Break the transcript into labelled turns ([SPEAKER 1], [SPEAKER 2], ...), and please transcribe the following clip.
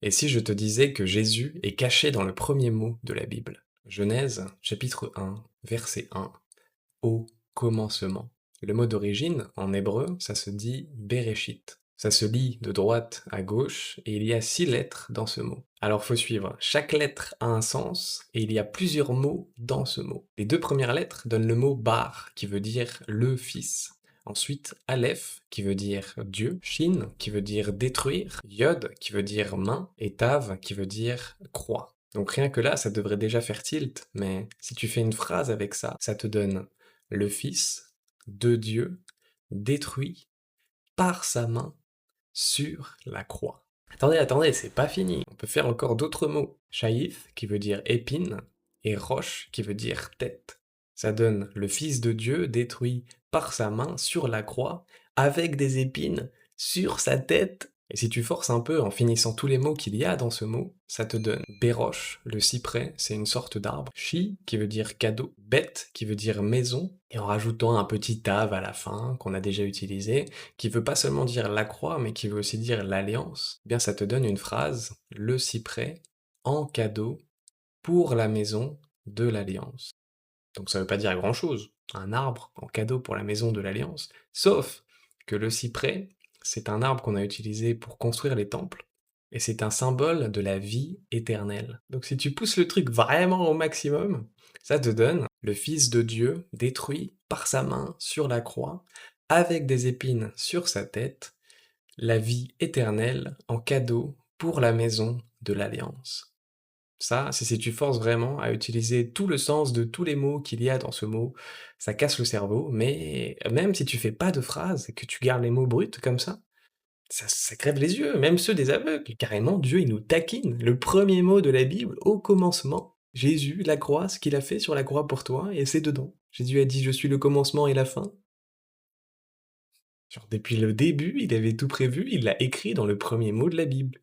[SPEAKER 1] Et si je te disais que Jésus est caché dans le premier mot de la Bible? Genèse, chapitre 1, verset 1. Au commencement. Le mot d'origine, en hébreu, ça se dit Bereshit. Ça se lit de droite à gauche, et il y a 6 lettres dans ce mot. Alors faut suivre, chaque lettre a un sens, et il y a plusieurs mots dans ce mot. Les 2 premières lettres donnent le mot Bar, qui veut dire le Fils. Ensuite, Aleph, qui veut dire Dieu, Shin, qui veut dire détruire, Yod, qui veut dire main, et Tav, qui veut dire croix. Donc rien que là, ça devrait déjà faire tilt, mais si tu fais une phrase avec ça, ça te donne le Fils de Dieu détruit par sa main sur la croix. Attendez, c'est pas fini. On peut faire encore d'autres mots. Shaïf, qui veut dire épine, et Roche, qui veut dire tête. Ça donne le Fils de Dieu détruit par sa main sur la croix, avec des épines sur sa tête. Et si tu forces un peu en finissant tous les mots qu'il y a dans ce mot, ça te donne Béroche, le cyprès, c'est une sorte d'arbre. Chi, qui veut dire cadeau. Bête, qui veut dire maison. Et en rajoutant un petit tave à la fin, qu'on a déjà utilisé, qui veut pas seulement dire la croix, mais qui veut aussi dire l'alliance, eh bien ça te donne une phrase, le cyprès, en cadeau, pour la maison de l'alliance. Donc ça veut pas dire grand-chose, un arbre en cadeau pour la maison de l'alliance, sauf que le cyprès, c'est un arbre qu'on a utilisé pour construire les temples, et c'est un symbole de la vie éternelle. Donc si tu pousses le truc vraiment au maximum, ça te donne le Fils de Dieu détruit par sa main sur la croix, avec des épines sur sa tête, la vie éternelle en cadeau pour la maison de l'Alliance. Ça, c'est si tu forces vraiment à utiliser tout le sens de tous les mots qu'il y a dans ce mot, ça casse le cerveau, mais même si tu fais pas de phrase et que tu gardes les mots bruts comme ça crève les yeux, même ceux des aveugles. Carrément, Dieu, il nous taquine. Le premier mot de la Bible, au commencement, Jésus, la croix, ce qu'il a fait sur la croix pour toi, et c'est dedans. Jésus a dit, je suis le commencement et la fin. Genre, depuis le début, il avait tout prévu, il l'a écrit dans le premier mot de la Bible.